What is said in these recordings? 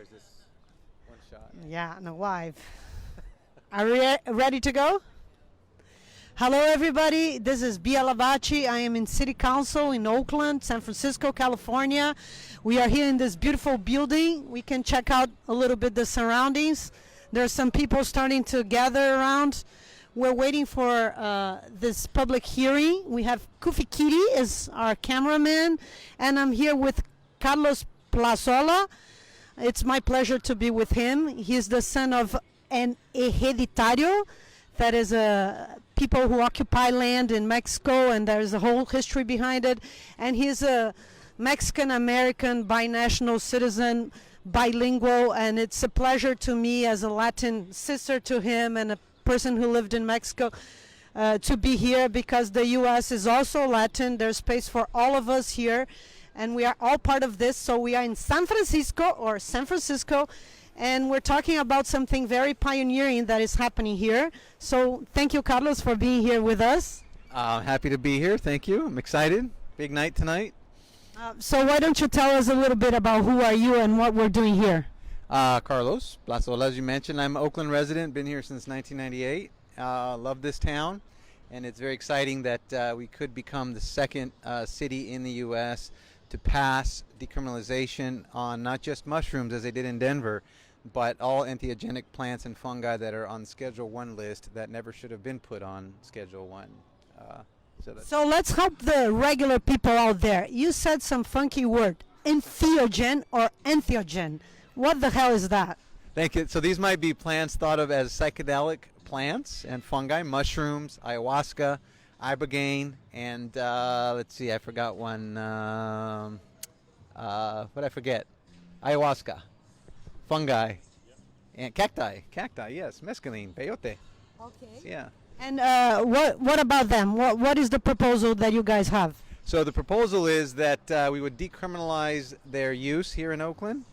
is this one shot? Yeah, no, live. Are we ready to go? Hello, everybody. This is Bia Labate. I am in City Council in Oakland, San Francisco, California. We are here in this beautiful building. We can check out a little bit the surroundings. There are some people starting to gather around. We're waiting for this public hearing. We have Kufi Kitty as our cameraman, and I'm here with Carlos Plazola. It's my pleasure to be with him. He's the son of an hereditario, that is people who occupy land in Mexico, and there's a whole history behind it. And he's a Mexican-American binational citizen, bilingual, and it's a pleasure to me as a Latin sister to him and a person who lived in Mexico to be here, because the U.S. is also Latin. There's space for all of us here, and we are all part of this. So we are in San Francisco, and we're talking about something very pioneering that is happening here. So thank you, Carlos, for being here with us. Happy to be here. Thank you. I'm excited. Big night tonight. So why don't you tell us a little bit about who are you and what we're doing here? Carlos Plazola, as you mentioned. I'm an Oakland resident. Been here since 1998. Love this town, and it's very exciting that we could become the second city in the U.S. to pass decriminalization on not just mushrooms, as they did in Denver, but all entheogenic plants and fungi that are on Schedule 1 list that never should have been put on Schedule 1. So let's help the regular people out there. You said some funky word, entheogen or entheogen. What the hell is that? Thank you. So these might be plants thought of as psychedelic plants and fungi, mushrooms, ayahuasca, ibogaine, and let's see, I forgot one. What did I forget? Ayahuasca, fungi, and cacti. Cacti, yes, mescaline, peyote. Okay. Yeah. And what about them? What is the proposal that you guys have? So the proposal is that we would decriminalize their use here in Oakland.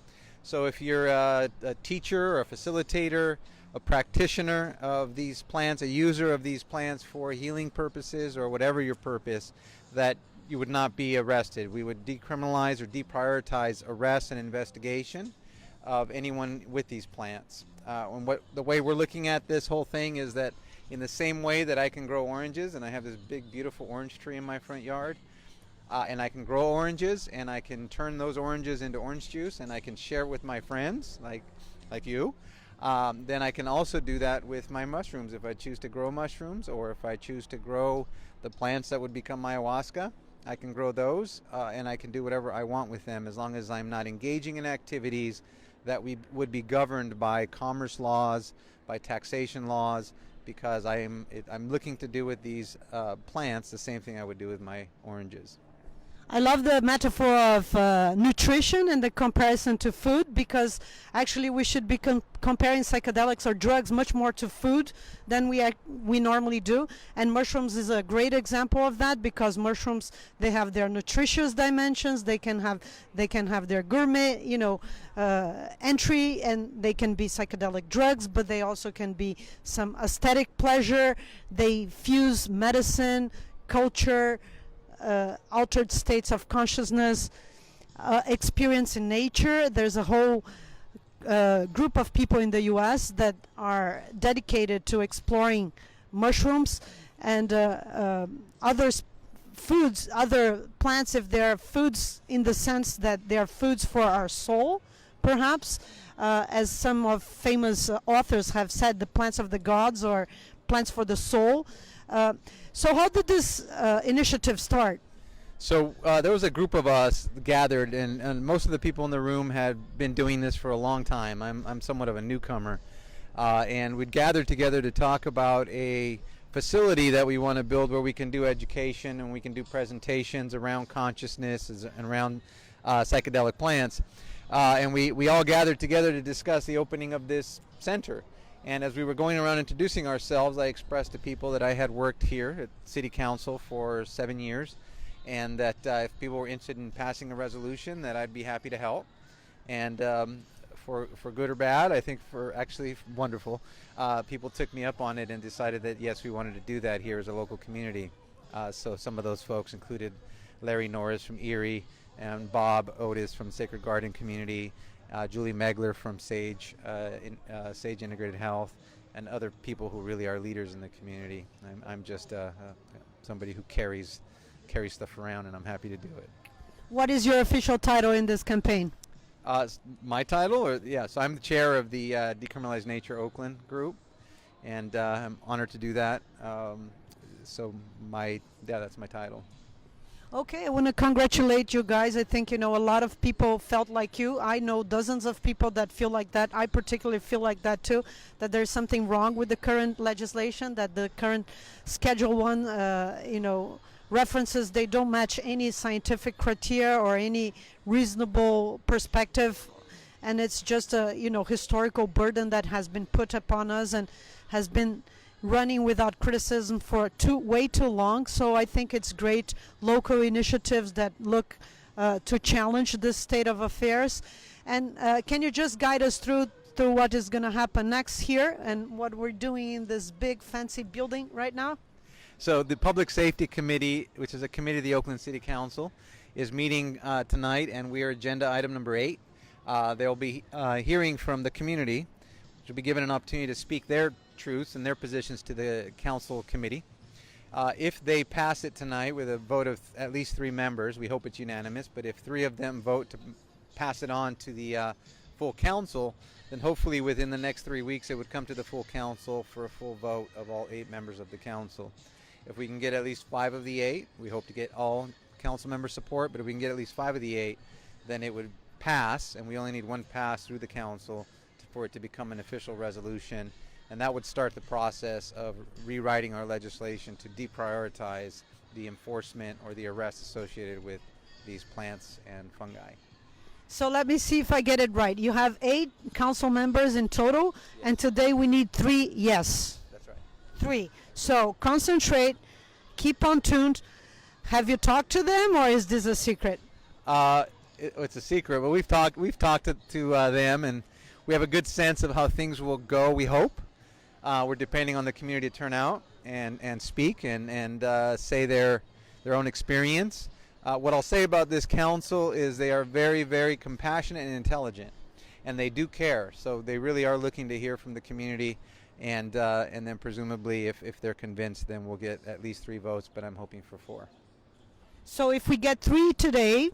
So if you're a teacher or a facilitator, a practitioner of these plants, a user of these plants for healing purposes or whatever your purpose, that you would not be arrested. We would decriminalize or deprioritize arrest and investigation of anyone with these plants. And the way we're looking at this whole thing is that in the same way that I can grow oranges, and I have this big, beautiful orange tree in my front yard, and I can grow oranges, and I can turn those oranges into orange juice, and I can share it with my friends, like you, then I can also do that with my mushrooms. If I choose to grow mushrooms, or if I choose to grow the plants that would become ayahuasca, I can grow those, and I can do whatever I want with them, as long as I'm not engaging in activities that would be governed by commerce laws, by taxation laws, because I'm looking to do with these plants the same thing I would do with my oranges. I love the metaphor of nutrition and the comparison to food, because actually we should be comparing psychedelics or drugs much more to food than we normally do. And mushrooms is a great example of that, because mushrooms, they have their nutritious dimensions. They can have their gourmet, entry, and they can be psychedelic drugs, but they also can be some aesthetic pleasure. They fuse medicine, culture, altered states of consciousness, experience in nature. There's a whole group of people in the U.S. that are dedicated to exploring mushrooms and other foods, other plants, if they're foods in the sense that they're foods for our soul, perhaps, as some of famous authors have said, the plants of the gods or plants for the soul. So how did this initiative start? So there was a group of us gathered, and most of the people in the room had been doing this for a long time. I'm somewhat of a newcomer. And we'd gathered together to talk about a facility that we want to build where we can do education and we can do presentations around consciousness and around psychedelic plants. And we all gathered together to discuss the opening of this center. And as we were going around introducing ourselves, I expressed to people that I had worked here at City Council for 7 years, and that if people were interested in passing a resolution, that I'd be happy to help. And for good or bad, I think for actually wonderful, people took me up on it and decided that yes, we wanted to do that here as a local community. So some of those folks included Larry Norris from Erie, and Bob Otis from Sacred Garden Community, Julie Megler from Sage Integrated Health, and other people who really are leaders in the community. I'm just somebody who carries stuff around, and I'm happy to do it. What is your official title in this campaign? My title, so I'm the chair of the Decriminalize Nature Oakland group, and I'm honored to do that. That's my title. Okay, I want to congratulate you guys. I think, a lot of people felt like you. I know dozens of people that feel like that. I particularly feel like that too, that there's something wrong with the current legislation, that the current Schedule 1, references, they don't match any scientific criteria or any reasonable perspective. And it's just a, historical burden that has been put upon us and has been running without criticism for way too long. So I think it's great local initiatives that look to challenge this state of affairs. And can you just guide us through what is going to happen next here and what we're doing in this big fancy building right now? So the Public Safety Committee, which is a committee of the Oakland City Council, is meeting tonight, and we are agenda item number 8. They'll be hearing from the community, which will be given an opportunity to speak their truths and their positions to the council committee. If they pass it tonight with a vote of at least 3 members, we hope it's unanimous, but if 3 of them vote to pass it on to the full council, then hopefully within the next 3 weeks it would come to the full council for a full vote of all 8 members of the council. If we can get at least 5 of the 8, we hope to get all council member support, but if we can get at least 5 of the 8, then it would pass, and we only need 1 pass through the council for it to become an official resolution. And that would start the process of rewriting our legislation to deprioritize the enforcement or the arrests associated with these plants and fungi. So let me see if I get it right. You have 8 council members in total, yes. And today we need 3 yes. That's right. 3. So concentrate, keep on tuned. Have you talked to them, or is this a secret? It's a secret, but we've talked to them, and we have a good sense of how things will go, we hope. We're depending on the community to turn out and speak and say their own experience. What I'll say about this council is they are very, very compassionate and intelligent, and they do care. So they really are looking to hear from the community, and then presumably if they're convinced, then we'll get at least 3 votes, but I'm hoping for 4. So if we get 3 today,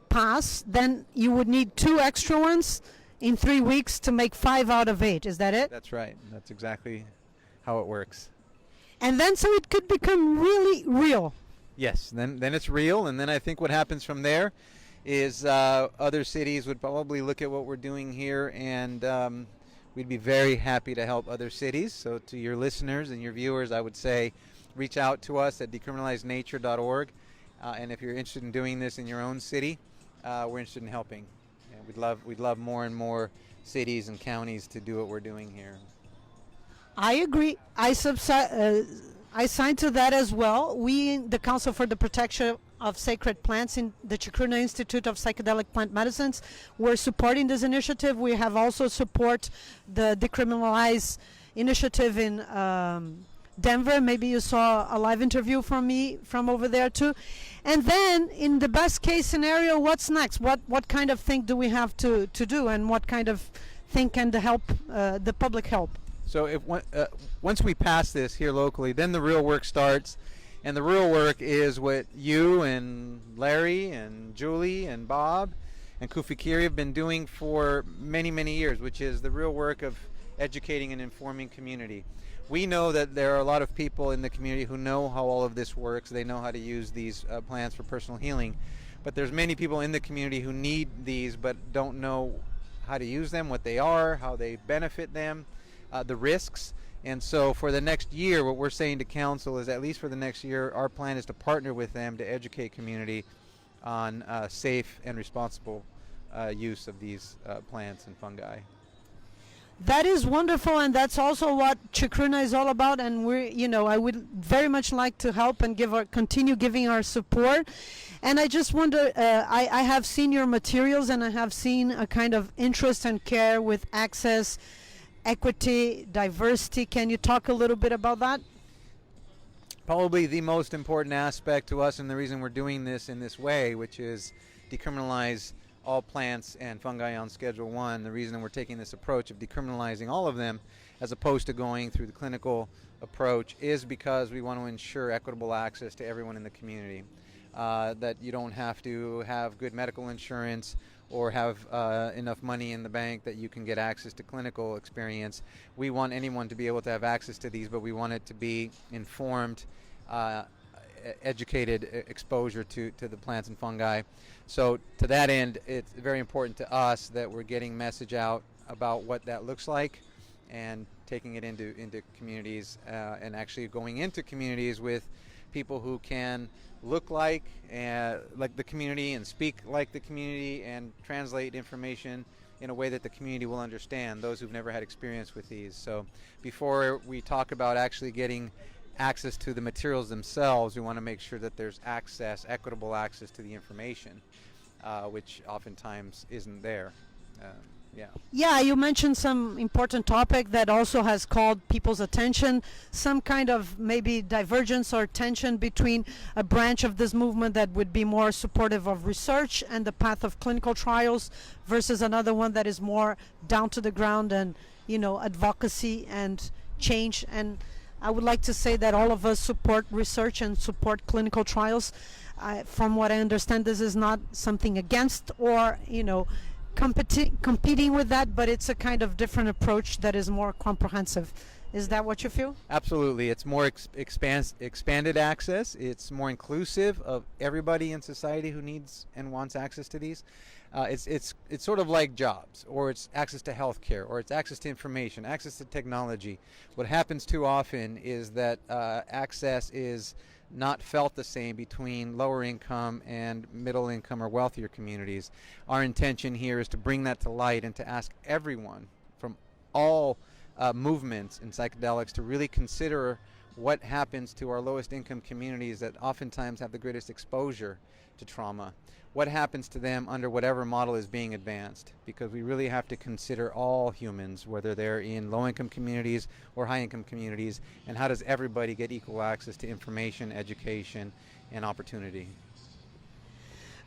pass, then you would need 2 extra ones in 3 weeks to make 5 out of 8. Is that it? That's right. That's exactly how it works. And then so it could become really real. Yes, then it's real, and then I think what happens from there is other cities would probably look at what we're doing here, and we'd be very happy to help other cities. So to your listeners and your viewers, I would say reach out to us at decriminalizenature.org, and if you're interested in doing this in your own city, we're interested in helping. We'd love more and more cities and counties to do what we're doing here. I agree. I signed to that as well. We, the Council for the Protection of Sacred Plants in the Chacruna Institute of Psychedelic Plant Medicines, we're supporting this initiative. We have also support the Decriminalize initiative in Denver. Maybe you saw a live interview from me from over there too. And then in the best case scenario, what's next? What kind of thing do we have to do, and what kind of thing can the public help? So if once we pass this here locally, then the real work starts, and the real work is what you and Larry and Julie and Bob and Kufikiri have been doing for many, many years, which is the real work of educating and informing community. We know that there are a lot of people in the community who know how all of this works. They know how to use these plants for personal healing, but there's many people in the community who need these but don't know how to use them, what they are, how they benefit them, the risks. And so for the next year, what we're saying to council is, at least for the next year, our plan is to partner with them to educate community on safe and responsible use of these plants and fungi. That is wonderful, and that's also what Chacruna is all about. And I would very much like to help and continue giving our support. And I just wonder, I have seen your materials, and I have seen a kind of interest and care with access, equity, diversity. Can you talk a little bit about that? Probably the most important aspect to us, and the reason we're doing this in this way, which is decriminalize all plants and fungi on Schedule 1. The reason we're taking this approach of decriminalizing all of them as opposed to going through the clinical approach is because we want to ensure equitable access to everyone in the community. That you don't have to have good medical insurance or have enough money in the bank that you can get access to clinical experience. We want anyone to be able to have access to these, but we want it to be informed, educated exposure to the plants and fungi. So to that end, it's very important to us that we're getting message out about what that looks like and taking it into communities and actually going into communities with people who can look like the community and speak like the community and translate information in a way that the community will understand, those who've never had experience with these. So before we talk about actually getting access to the materials themselves, we want to make sure that there's access, equitable access to the information, which oftentimes isn't there. Yeah, you mentioned some important topic that also has called people's attention, some kind of maybe divergence or tension between a branch of this movement that would be more supportive of research and the path of clinical trials versus another one that is more down to the ground and, advocacy and change. And I would like to say that all of us support research and support clinical trials. From what I understand, this is not something against or, competing with that, but it's a kind of different approach that is more comprehensive. Is that what you feel? Absolutely. It's more expanded access. It's more inclusive of everybody in society who needs and wants access to these. It's sort of like jobs, or it's access to healthcare, or it's access to information, access to technology. What happens too often is that access is not felt the same between lower income and middle income or wealthier communities. Our intention here is to bring that to light and to ask everyone from all movements in psychedelics to really consider what happens to our lowest income communities that oftentimes have the greatest exposure to trauma. What happens to them under whatever model is being advanced, because we really have to consider all humans, whether they're in low-income communities or high-income communities, and how does everybody get equal access to information, education, and opportunity.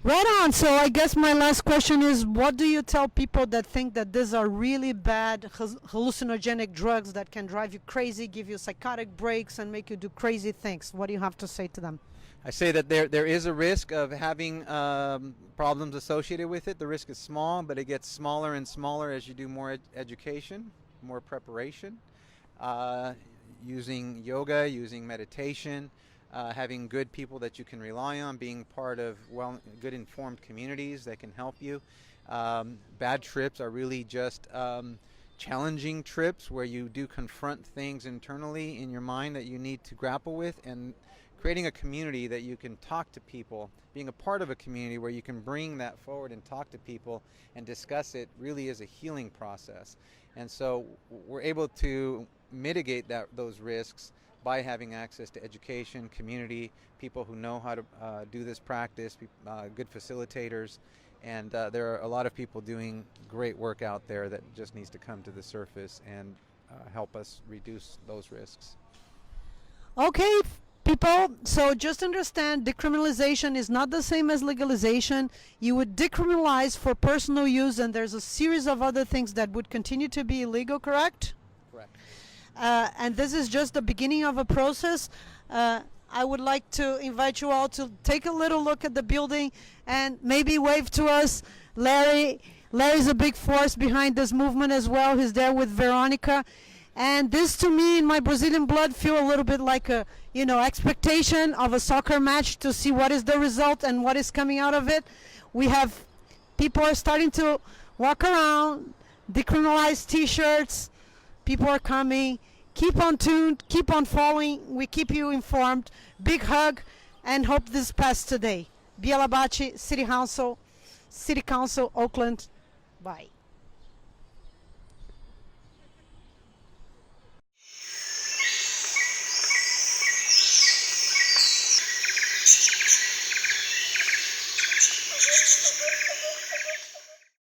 Right on. So I guess my last question is, what do you tell people that think that these are really bad hallucinogenic drugs that can drive you crazy, give you psychotic breaks, and make you do crazy things? What do you have to say to them? I say that there is a risk of having problems associated with it. The risk is small, but it gets smaller and smaller as you do more education, more preparation, using yoga, using meditation, having good people that you can rely on, being part of good informed communities that can help you. Bad trips are really just challenging trips where you do confront things internally in your mind that you need to grapple with, and creating a community that you can talk to people, being a part of a community where you can bring that forward and talk to people and discuss it, really is a healing process. And so we're able to mitigate those risks by having access to education, community, people who know how to do this practice, good facilitators, and there are a lot of people doing great work out there that just needs to come to the surface and help us reduce those risks. Okay, people, so just understand, decriminalization is not the same as legalization. You would decriminalize for personal use, and there's a series of other things that would continue to be illegal, correct? Correct. And this is just the beginning of a process. I would like to invite you all to take a little look at the building and maybe wave to us. Larry's a big force behind this movement as well. He's there with Veronica. And this, to me, in my Brazilian blood, feel a little bit like a, expectation of a soccer match to see what is the result and what is coming out of it. People are starting to walk around, decriminalize T-shirts. People are coming. Keep on tuned. Keep on following. We keep you informed. Big hug, and hope this passes today. Bia Labate, City Council, Oakland. Bye.